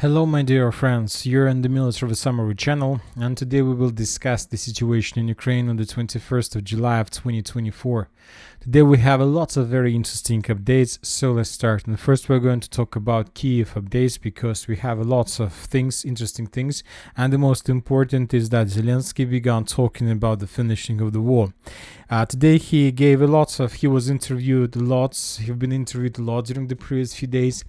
Hello my dear friends, you're in the Military Summary channel, and today we will discuss the situation in Ukraine on the 21st of July of 2024. Today we have a lot of very interesting updates, so let's start. And first we're going to talk about Kyiv updates because we have lots of things, interesting things, and the most important is that Zelensky began talking about the finishing of the war. Today he was interviewed lots, he's been interviewed a lot during the previous few days,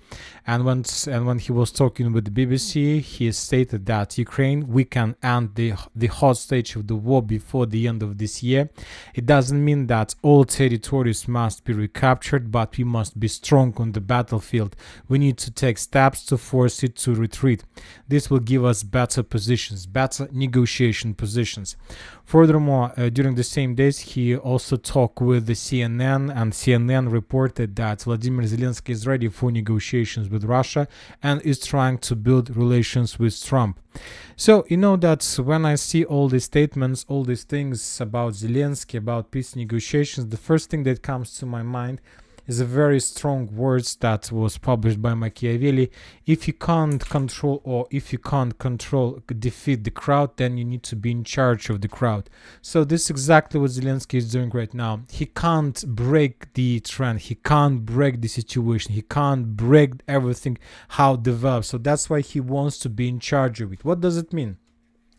and when he was talking with the BBC, he stated that Ukraine, we can end the hot stage of the war before the end of this year. It doesn't mean that all territories must be recaptured, but we must be strong on the battlefield. We need to take steps to force it to retreat. This will give us better positions, better negotiation positions. Furthermore, during the same days, he also talked with the CNN, and CNN reported that Vladimir Zelensky is ready for negotiations with Russia and is trying to build relations with Trump. So, you know that when I see all these statements, all these things about Zelensky, about peace negotiations, the first thing that comes to my mind is a very strong words that was published by Makiyivka. If you can't control defeat the crowd, then you need to be in charge of the crowd. So this is exactly what Zelensky is doing right now. He can't break the trend, he can't break the situation, he can't break everything how it develops. So that's why he wants to be in charge of it. What does it mean?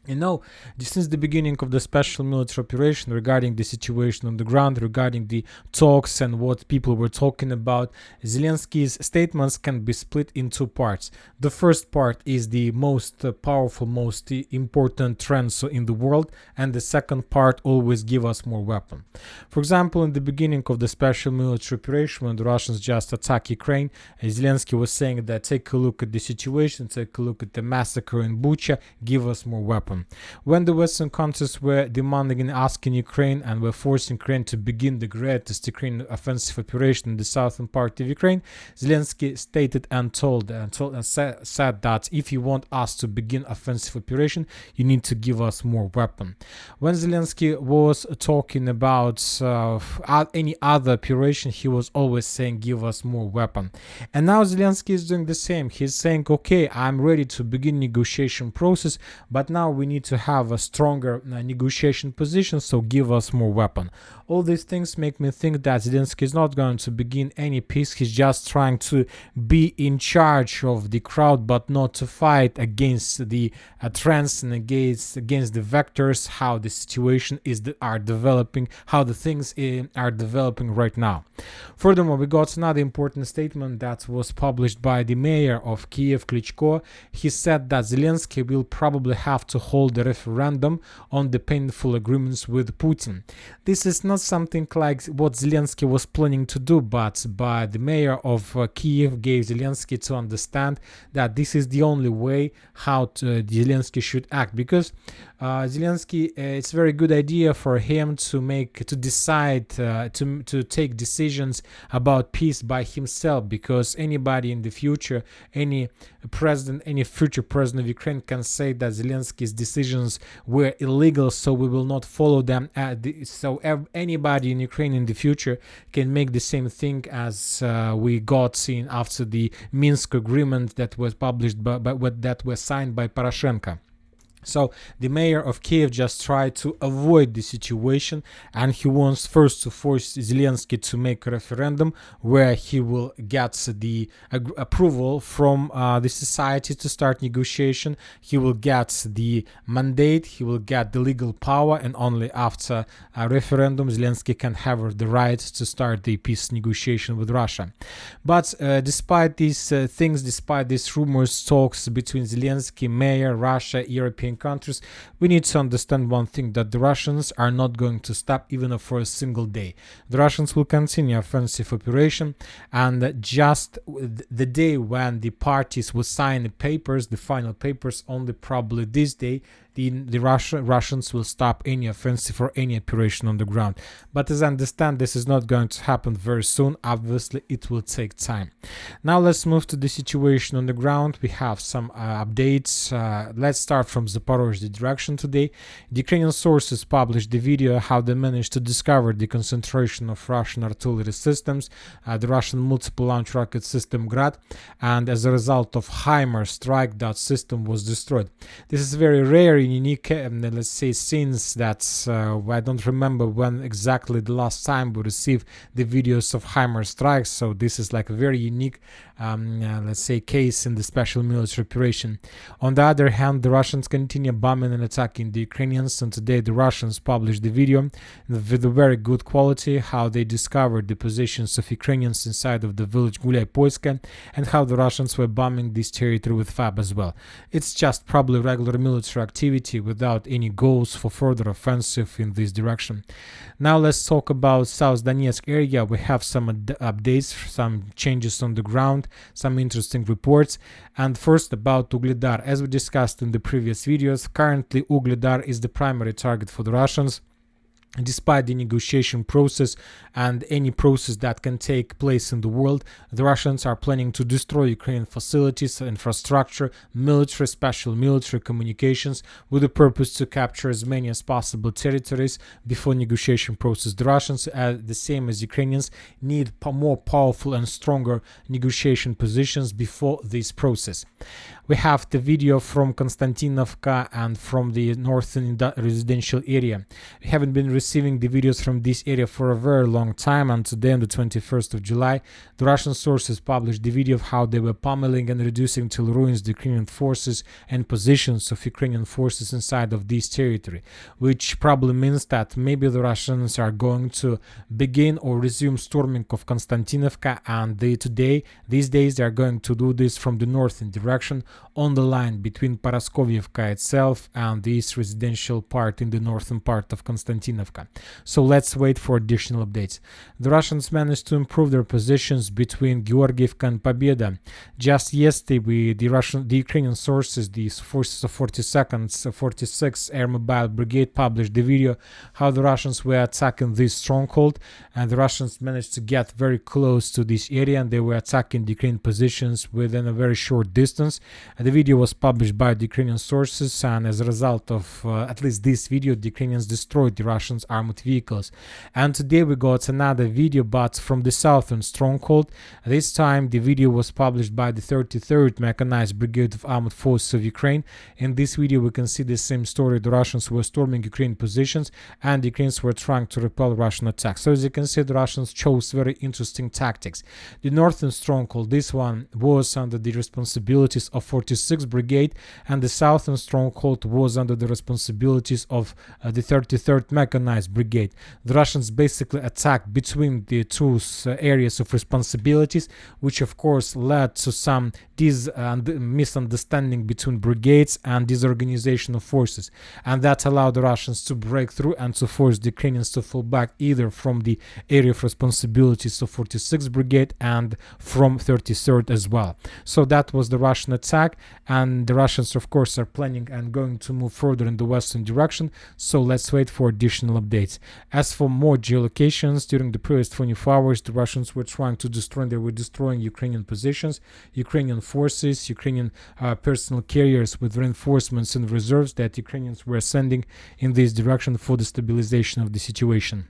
You know, since the beginning of the special military operation, regarding the situation on the ground, regarding the talks and what people were talking about, Zelensky's statements can be split in two parts. The first part is the most powerful, most important trends in the world, and the second part always give us more weapon. For example, in the beginning of the special military operation, when the Russians just attacked Ukraine, Zelensky was saying that take a look at the situation, take a look at the massacre in Bucha, give us more weapon. When the Western countries were demanding and asking Ukraine and were forcing Ukraine to begin the greatest Ukrainian offensive operation in the southern part of Ukraine, Zelensky stated and said that if you want us to begin offensive operation, you need to give us more weapon. When Zelensky was talking about any other operation, he was always saying give us more weapon. And now Zelensky is doing the same. He's saying, okay, I'm ready to begin negotiation process, but now we need to have a stronger negotiation position, so give us more weapon. All these things make me think that Zelensky is not going to begin any peace. He's just trying to be in charge of the crowd, but not to fight against the trends and against the vectors, how the situation are developing, how the things are developing right now. Furthermore, we got another important statement that was published by the mayor of Kyiv, Klishchiivka. He said that Zelensky will probably have to hold a referendum on the painful agreements with Putin. This is not something like what Zelensky was planning to do, but the mayor of Kyiv gave Zelensky to understand that this is the only way how Zelensky should act, because Zelensky, it's a very good idea for him to decide to take decisions about peace by himself, because anybody in the future, any future president of Ukraine can say that Zelensky's decisions were illegal, so we will not follow them. So anybody in Ukraine in the future can make the same thing as we got seen after the Minsk agreement that was published that was signed by Poroshenko. So the mayor of Kyiv just tried to avoid the situation, and he wants first to force Zelensky to make a referendum where he will get the approval from the society to start negotiation. He will get the mandate, he will get the legal power, and only after a referendum Zelensky can have the right to start the peace negotiation with Russia. But despite these things, despite these rumors, talks between Zelensky, mayor, Russia, European countries, we need to understand one thing, that the Russians are not going to stop even for a single day. The Russians will continue offensive operation, and just the day when the parties will sign the papers, the final papers, only probably this day, the Russians will stop any offensive or any operation on the ground. But as I understand, this is not going to happen very soon. Obviously, it will take time. Now let's move to the situation on the ground. We have some updates. Let's start from Zaporizhzhia. Zaporizhzhia direction today. The Ukrainian sources published the video how they managed to discover the concentration of Russian artillery systems, the Russian multiple launch rocket system Grad, and as a result of HIMARS strike, that system was destroyed. This is very rare and unique, let's say, since that's I don't remember when exactly the last time we received the videos of HIMARS strikes, so this is like a very unique let's say case in the special military operation. On the other hand, the Russians continue bombing and attacking the Ukrainians, and today the Russians published the video with a very good quality how they discovered the positions of Ukrainians inside of the village Gulyai-Poyska and how the Russians were bombing this territory with FAB as well. It's just probably regular military activity without any goals for further offensive in this direction. Now let's talk about South Donetsk area. We have some updates, some changes on the ground, some interesting reports. And first about Ugledar. As we discussed in the previous videos, currently Ugledar is the primary target for the Russians. Despite the negotiation process and any process that can take place in the world, the Russians are planning to destroy Ukrainian facilities, infrastructure, military, special military communications, with the purpose to capture as many as possible territories before negotiation process. The Russians, the same as Ukrainians, need more powerful and stronger negotiation positions before this process. We have the video from Konstantinovka and from the northern residential area. We haven't been receiving the videos from this area for a very long time, and today on the 21st of July, the Russian sources published the video of how they were pummeling and reducing till ruins the Ukrainian forces and positions of Ukrainian forces inside of this territory, which probably means that maybe the Russians are going to begin or resume storming of Konstantinovka, and these days they are going to do this from the northern direction on the line between Paraskovivka itself and the east residential part in the northern part of Konstantinovka. So let's wait for additional updates. The Russians managed to improve their positions between Georgievka and Pobeda. Just yesterday, the Ukrainian sources, the forces of 46th Air Mobile Brigade, published the video how the Russians were attacking this stronghold, and the Russians managed to get very close to this area, and they were attacking the Ukrainian positions within a very short distance. The video was published by the Ukrainian sources, and as a result of at least this video, the Ukrainians destroyed the Russians' armored vehicles. And today we got another video, but from the southern stronghold. This time the video was published by the 33rd Mechanized Brigade of Armored Forces of Ukraine. In this video we can see the same story. The Russians were storming Ukrainian positions and the Ukrainians were trying to repel Russian attacks. So as you can see, the Russians chose very interesting tactics. The northern stronghold, this one, was under the responsibilities of 46th Brigade, and the southern stronghold was under the responsibilities of the 33rd Mechanized Brigade. The Russians basically attacked between the two areas of responsibilities, which of course led to some misunderstanding between brigades and disorganization of forces, and that allowed the Russians to break through and to force the Ukrainians to fall back either from the area of responsibilities of 46th Brigade and from 33rd as well. So that was the Russian attack, and the Russians of course are planning and going to move further in the western direction, so let's wait for additional updates. As for more geolocations, during the previous 24 hours the Russians were trying to destroying Ukrainian positions, Ukrainian forces, Ukrainian personal carriers with reinforcements and reserves that Ukrainians were sending in this direction for the stabilization of the situation.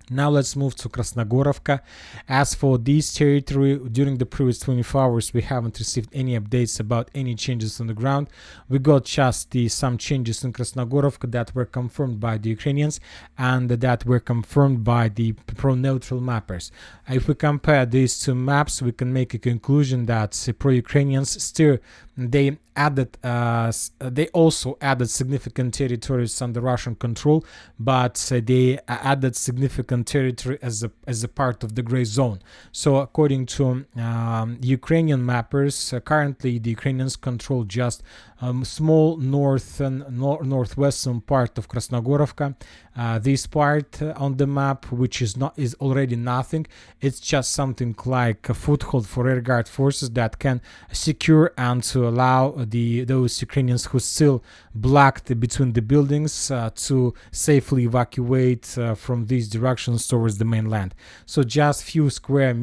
Now let's move to Krasnogorovka. As for this territory, during the previous 24 hours we haven't received any updates about any changes on the ground. We got just some changes in Krasnogorovka that were confirmed by the Ukrainians and that were confirmed by the pro-neutral mappers. If we compare these two maps, we can make a conclusion that pro-Ukrainians still they also added significant territories under Russian control, but they added significant territory as a part of the gray zone. So according to Ukrainian mappers, currently the Ukrainians control just small northwestern part of Krasnogorovka. This part on the map, which is already nothing, it's just something like a foothold for rearguard forces that can secure and to to allow those Ukrainians who still blocked between the buildings to safely evacuate from these directions towards the mainland. So just few square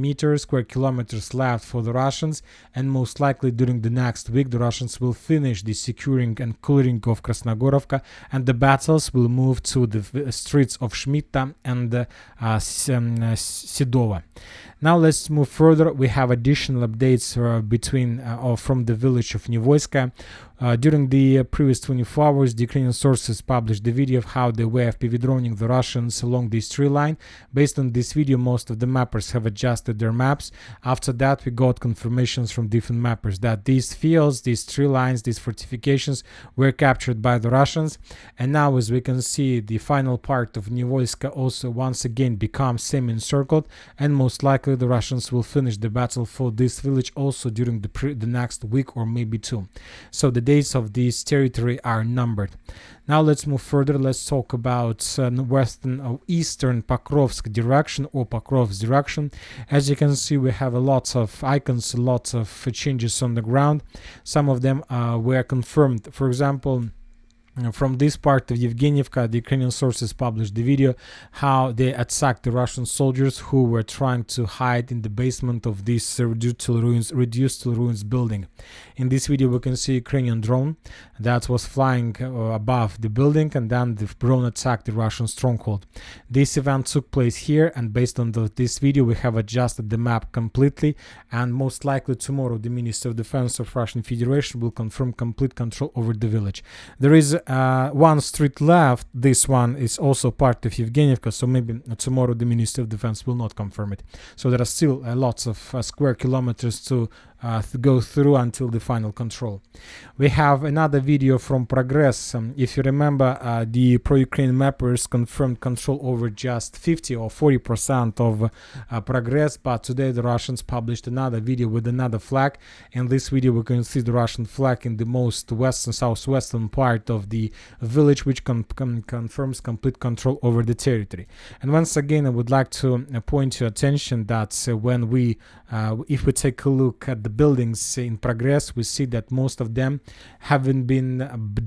kilometers left for the Russians, and most likely during the next week the Russians will finish the securing and clearing of Krasnogorovka, and the battles will move to the streets of Shmita and Sidova. Now let's move further. We have additional updates from the village of Nevelskoe. During the previous 24 hours, the Ukrainian sources published the video of how they were FPV droning the Russians along this tree line. Based on this video, most of the mappers have adjusted their maps. After that, we got confirmations from different mappers that these fields, these tree lines, these fortifications were captured by the Russians. And now, as we can see, the final part of Nevelskoe also once again becomes semi-encircled, and most likely the Russians will finish the battle for this village also during the next week or maybe two. So the days of this territory are numbered. Now let's move further. Let's talk about western or eastern Pokrovsk direction or Pokrovsk direction. As you can see, we have a lot of icons, lots of changes on the ground. Some of them were confirmed. For example, from this part of Yevgeniivka, the Ukrainian sources published the video how they attacked the Russian soldiers who were trying to hide in the basement of this reduced to ruins building. In this video, we can see a Ukrainian drone that was flying above the building, and then the drone attacked the Russian stronghold. This event took place here, and based on this video, we have adjusted the map completely, and most likely tomorrow the Minister of Defense of Russian Federation will confirm complete control over the village. There is one street left. This one is also part of Yevgeniivka, so maybe tomorrow the Minister of Defense will not confirm it. So there are still lots of square kilometers to go through until the final control. We have another video from Progress. If you remember, the pro-Ukraine mappers confirmed control over just 50 or 40% of Progress, but today the Russians published another video with another flag. In this video we can see the Russian flag in the most southwestern part of the village, which confirms complete control over the territory. And once again, I would like to point your attention that when if we take a look at the buildings in Progress, we see that most of them haven't been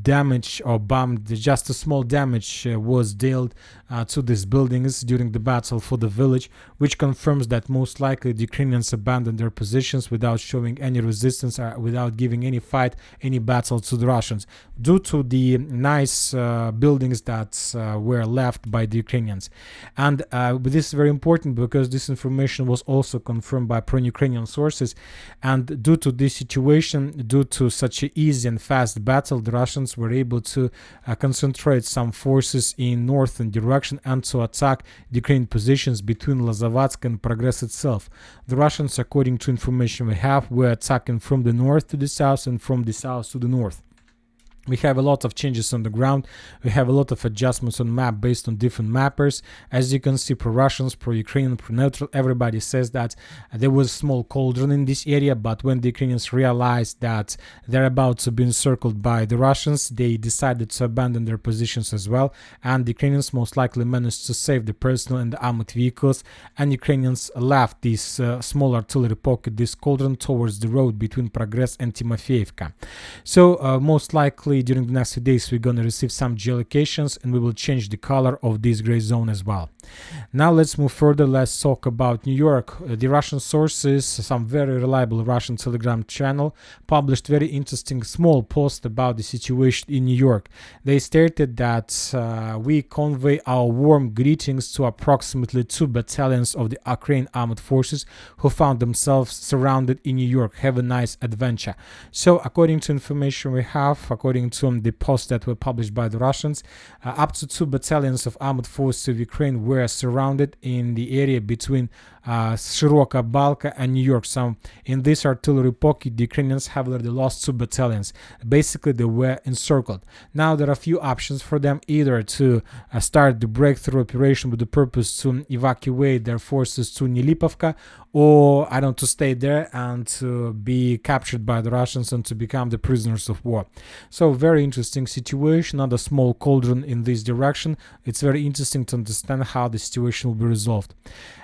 damaged or bombed. Just a small damage was dealt to these buildings during the battle for the village, which confirms that most likely the Ukrainians abandoned their positions without showing any resistance or without giving any fight, any battle to the Russians, due to the nice buildings that were left by the Ukrainians. And this is very important because this information was also confirmed by pro-Ukrainian sources, and due to this situation, due to such an easy and fast battle, the Russians were able to concentrate some forces in northern direction and to attack the Ukrainian positions between Lazavatsk and Progress itself. The Russians, according to information we have, were attacking from the north to the south and from the south to the north. We have a lot of changes on the ground. We have a lot of adjustments on map based on different mappers. As you can see, pro-Russians, pro-Ukrainian, pro-neutral, everybody says that there was a small cauldron in this area, but when the Ukrainians realized that they're about to be encircled by the Russians, they decided to abandon their positions as well, and the Ukrainians most likely managed to save the personnel and the armored vehicles, and Ukrainians left this small artillery pocket, this cauldron, towards the road between Progress and Timofeyevka. So most likely during the next few days we're going to receive some geolocations, and we will change the color of this gray zone as well. Now let's move further. Let's talk about New York. The Russian sources, some very reliable Russian Telegram channel, published very interesting small post about the situation in New York. They stated that we convey our warm greetings to approximately 2 battalions of the Ukrainian armed forces who found themselves surrounded in New York. Have a nice adventure. So according to information we have, according to the posts that were published by the Russians, up to 2 battalions of armed forces of Ukraine were surrounded in the area between Shiroka Balka and New York. So in this artillery pocket, the Ukrainians have already lost 2 battalions. Basically, they were encircled. Now there are a few options for them, either to start the breakthrough operation with the purpose to evacuate their forces to Nelipovka, or I don't know, to stay there and to be captured by the Russians and to become the prisoners of war. So very interesting situation, not a small cauldron in this direction. It's very interesting to understand how the situation will be resolved.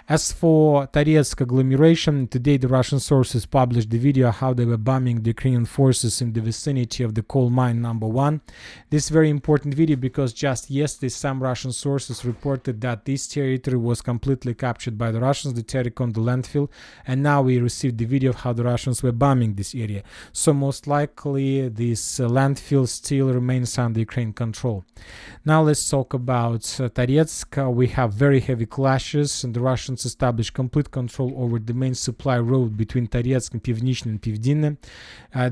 As for Toretsk agglomeration, today the Russian sources published the video how they were bombing the Ukrainian forces in the vicinity of the coal mine number 1. This is very important video because just yesterday some Russian sources reported that this territory was completely captured by the Russians, the Terikon, the landfill, and now we received the video of how the Russians were bombing this area. So most likely this landfill still remains under Ukraine control. Now let's talk about Toretsk. We have very heavy clashes, and the Russians established complete control over the main supply road between Toretsk and Pivnichny and Pivdine.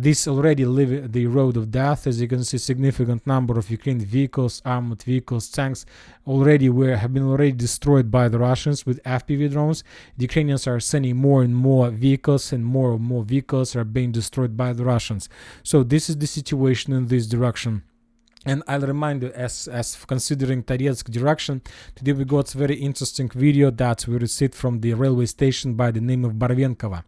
This already live the road of death. As you can see, significant number of Ukrainian vehicles, armored vehicles, tanks have been destroyed by the Russians with FPV drones. The Ukrainians are sending more and more vehicles, and more vehicles are being destroyed by the Russians. So this is the situation in this direction. And I'll remind you, as considering Toretsk direction, today we got a very interesting video that we received from the railway station by the name of Barvenkova.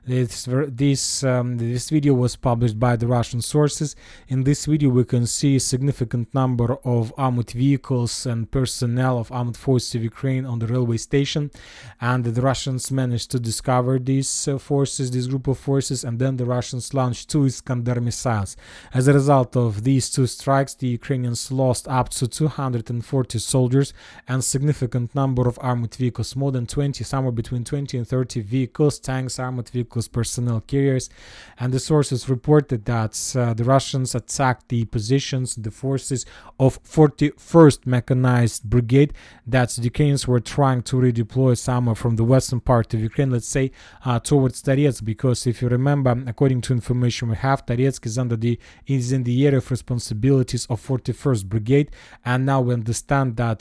This video was published by the Russian sources. In this video we can see a significant number of armored vehicles and personnel of armed forces of Ukraine on the railway station, and the Russians managed to discover these this group of forces, and then the Russians launched 2 Iskander missiles. As a result of these 2 strikes, the Ukrainians lost up to 240 soldiers and significant number of armored vehicles, more than 20, somewhere between 20 and 30 vehicles, tanks, armored vehicles, personnel carriers. And the sources reported that the Russians attacked the positions, the forces of 41st Mechanized Brigade, that the Ukrainians were trying to redeploy somewhere from the western part of Ukraine, let's say towards Toretsk, because if you remember, according to information we have, Toretsk is in the area of responsibilities of 41st Brigade, and now we understand that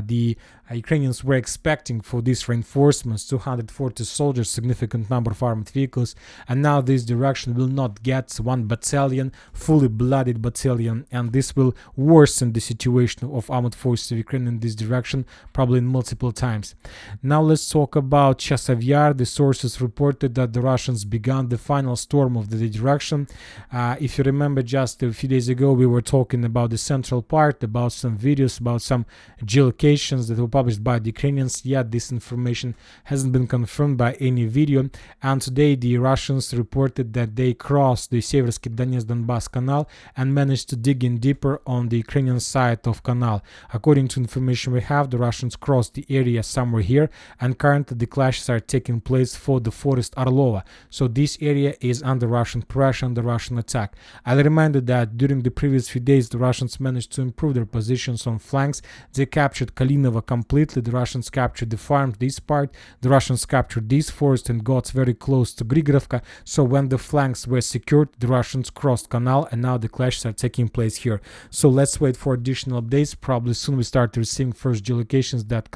the Ukrainians were expecting for these reinforcements 240 soldiers, significant number of armored vehicles, and now this direction will not get 1 battalion, fully blooded battalion, and this will worsen the situation of armored forces of Ukraine in this direction, probably in multiple times. Now let's talk about Chasiv Yar. The sources reported that the Russians began the final storm of the direction. If you remember, just a few days ago we were talking about the central part, about some videos, about some geolocations that were published by the Ukrainians, yet this information hasn't been confirmed by any video. And today the Russians reported that they crossed the Seversky Donetsk-Donbass canal and managed to dig in deeper on the Ukrainian side of canal. According to information we have, the Russians crossed the area somewhere here, and currently the clashes are taking place for the forest Orlova. So this area is under Russian pressure, under Russian attack. I'll remind you that during the previous few days the Russians managed to improve their positions on flanks. They captured Kalinova completely. The Russians captured the farms, this part. The Russians captured this forest and got very close to Grigorovka. So when the flanks were secured, the Russians crossed canal, and now the clashes are taking place here. So let's wait for additional updates. Probably soon we start receiving first geolocations that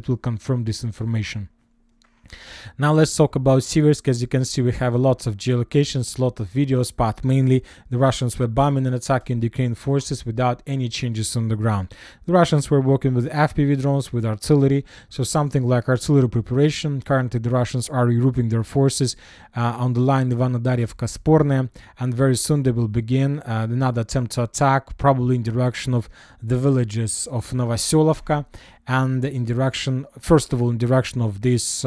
will confirm this information. Now let's talk about Seversk. As you can see, we have lots of geolocations, a lot of videos, but mainly the Russians were bombing and attacking the Ukrainian forces without any changes on the ground. The Russians were working with FPV drones, with artillery, so something like artillery preparation. Currently the Russians are regrouping their forces on the line Ivanodarivka-Sporne, and very soon they will begin another attempt to attack, probably in direction of the villages of Novoselovka, and in direction, first of all, in direction of this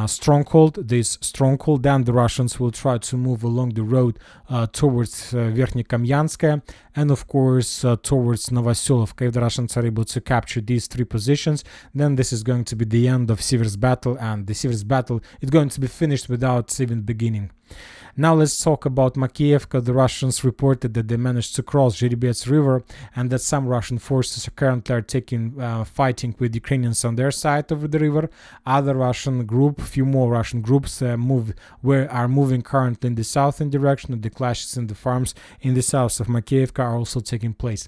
stronghold. Then the Russians will try to move along the road towards Verkhnyokamyanskaya, and of course towards Novoselovka. If the Russians are able to capture these 3 positions, then this is going to be the end of Seversk battle, and the Seversk battle is going to be finished without even beginning. Now let's talk about Makiyivka. The Russians reported that they managed to cross Zherebets River, and that some Russian forces are fighting with Ukrainians on their side of the river. Few more Russian groups are moving currently in the southern direction. The clashes in the farms in the south of Makiyivka are also taking place.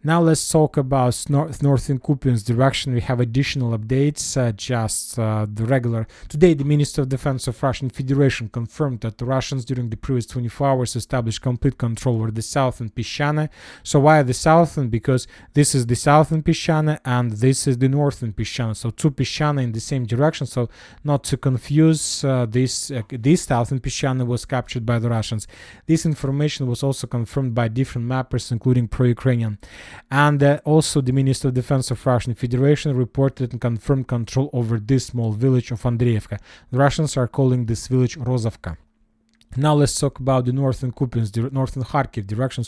Now let's talk about northern Kupiansk direction. We have additional updates. Today the Minister of Defense of Russian Federation confirmed that the Russians Russians during the previous 24 hours established complete control over the southern Pishane. So why the southern? Because this is the southern Pishane and this is the northern Pishane. So two Pishane in the same direction. So not to confuse, this southern Pishane was captured by the Russians. This information was also confirmed by different mappers, including pro-Ukrainian. And also the Minister of Defense of Russian Federation reported and confirmed control over this small village of Andreevka. The Russians are calling this village Rozovka. Now let's talk about the northern Kupiansk, the northern Kharkiv direction.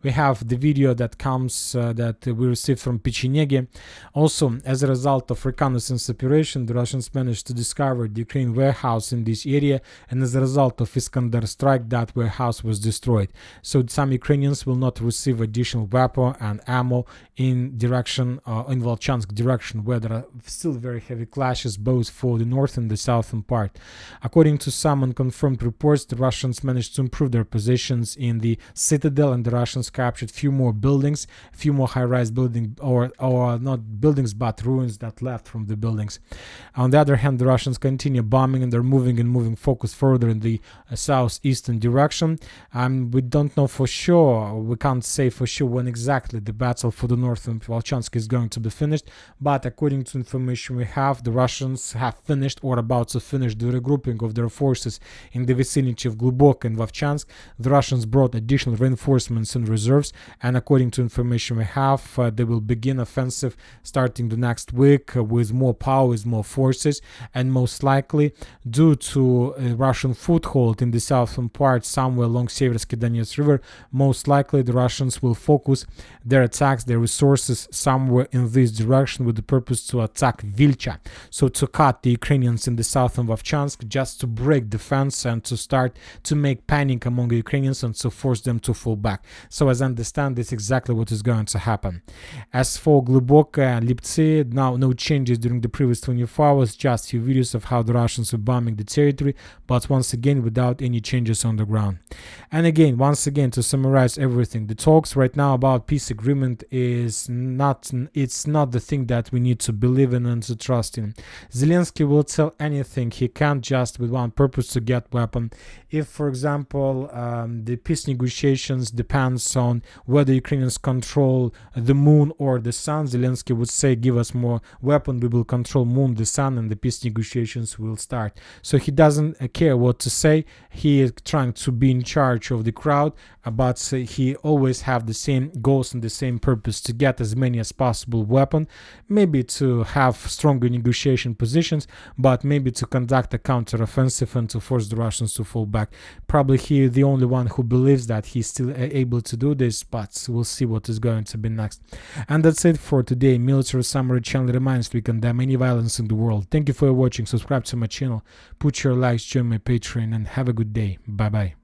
We have the video that comes that we received from Pechenegi. Also, as a result of reconnaissance operation, the Russians managed to discover the Ukrainian warehouse in this area, and as a result of Iskander strike, that warehouse was destroyed. So some Ukrainians will not receive additional weapon and ammo in direction in Volchansk direction, where there are still very heavy clashes both for the north and the southern part. According to some unconfirmed reports, the Russians managed to improve their positions in the citadel, and the Russians captured few more buildings, few more high-rise buildings, or not buildings but ruins that left from the buildings. On the other hand, the Russians continue bombing, and they're moving focus further in the southeastern direction. We don't know for sure, we can't say for sure when exactly the battle for the northern Volchansk is going to be finished, but according to information we have, the Russians have finished or about to finish the regrouping of their forces in the vicinity of Glubok and Vovchansk. The Russians brought additional reinforcements and reserves, and according to information we have, they will begin offensive starting the next week with more power, with more forces, and most likely due to a Russian foothold in the southern part somewhere along Seversky Donetsk River, most likely the Russians will focus their attacks, their resources somewhere in this direction with the purpose to attack Vilcha, so to cut the Ukrainians in the southern Vovchansk, just to break defense and to start to make panic among the Ukrainians and to force them to fall back. So as I understand, this is exactly what is going to happen. As for Glubok and Liptsi, now no changes during the previous 24 hours, just few videos of how the Russians were bombing the territory, but once again without any changes on the ground. And again, once again, to summarize everything, the talks right now about peace agreement is not the thing that we need to believe in and to trust in. Zelensky will tell anything he can just with one purpose: to get weapon. If, for example, the peace negotiations depends on whether Ukrainians control the moon or the sun, Zelensky would say, give us more weapon, we will control moon, the sun, and the peace negotiations will start. So he doesn't care what to say. He is trying to be in charge of the crowd, but he always have the same goals and the same purpose: to get as many as possible weapon, maybe to have stronger negotiation positions, but maybe to conduct a counter-offensive and to force the Russians to fall back. Probably he is the only one who believes that he's still able to do this, but we'll see what is going to be next. And that's it for today. Military Summary channel reminds we condemn any violence in the world. Thank you for watching. Subscribe to my channel, put your likes, join my Patreon, and have a good day. Bye bye.